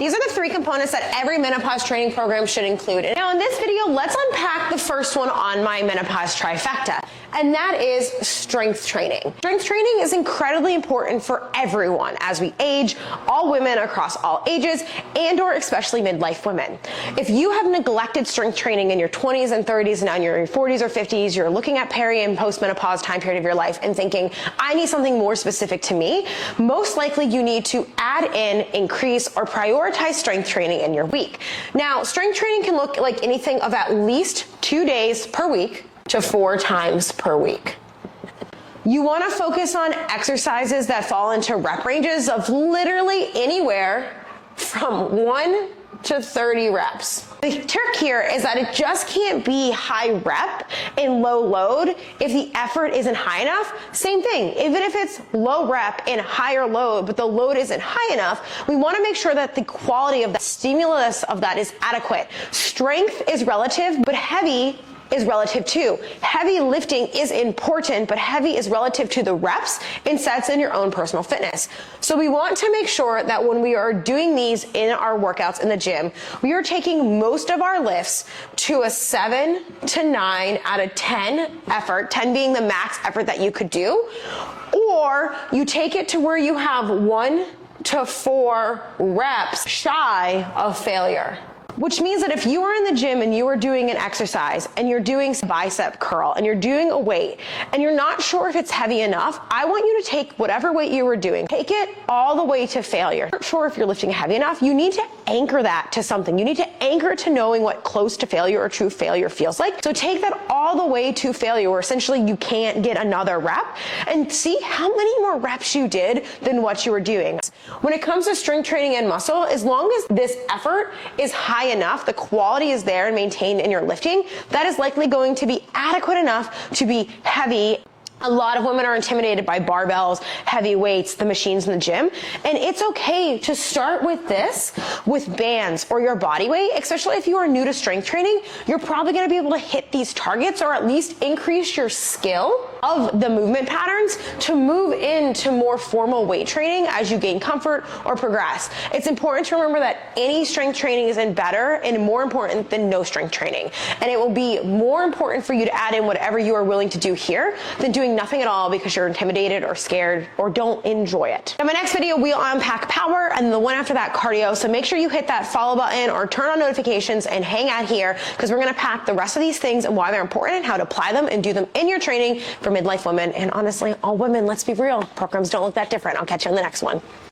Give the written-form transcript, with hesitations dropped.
These are the 3 components that every menopause training program should include. And now in this video, let's unpack the first one on my menopause trifecta, and that is strength training. Strength training is incredibly important for everyone as we age, all women across all ages, and/or especially midlife women. If you have neglected strength training in your 20s and 30s, and now in your 40s or 50s, you're looking at peri and postmenopause time period of your life and thinking, I need something more specific to me, most likely you need to add in, increase, or prioritize strength training in your week. Now, strength training can look like anything of at least 2 days per week to 4 times per week. You want to focus on exercises that fall into rep ranges of literally anywhere from 1 to 30 reps. The trick here is that it just can't be high rep and low load if the effort isn't high enough. Same thing, even if it's low rep and higher load, but the load isn't high enough, we want to make sure that the quality of the stimulus of that is adequate. Strength is relative, but heavy is relative too. Heavy lifting is important, but heavy is relative to the reps and sets in your own personal fitness. So we want to make sure that when we are doing these in our workouts in the gym, we are taking most of our lifts to a 7 to 9 out of 10 effort, 10 being the max effort that you could do, or you take it to where you have 1 to 4 reps shy of failure. Which means that if you are in the gym and you are doing an exercise and you're doing bicep curl and you're doing a weight and you're not sure if it's heavy enough, I want you to take whatever weight you were doing, take it all the way to failure. Not sure if you're lifting heavy enough, you need to anchor that to something. You need to anchor it to knowing what close to failure or true failure feels like. So take that all the way to failure, where essentially you can't get another rep, and see how many more reps you did than what you were doing. When it comes to strength training and muscle, as long as this effort is high enough, the quality is there and maintained in your lifting, that is likely going to be adequate enough to be heavy. A lot of women are intimidated by barbells, heavy weights, the machines in the gym. And it's okay to start with this, with bands or your body weight, especially if you are new to strength training. You're probably gonna be able to hit these targets or at least increase your skill of the movement patterns to move into more formal weight training as you gain comfort or progress. It's important to remember that any strength training isn't better and more important than no strength training. And it will be more important for you to add in whatever you are willing to do here than doing nothing at all because you're intimidated or scared or don't enjoy it. In my next video, we'll unpack power, and the one after that, cardio. So make sure you hit that follow button or turn on notifications and hang out here, because we're gonna pack the rest of these things and why they're important and how to apply them and do them in your training for midlife women, and honestly, all women. Let's be real, programs don't look that different. I'll catch you on the next one.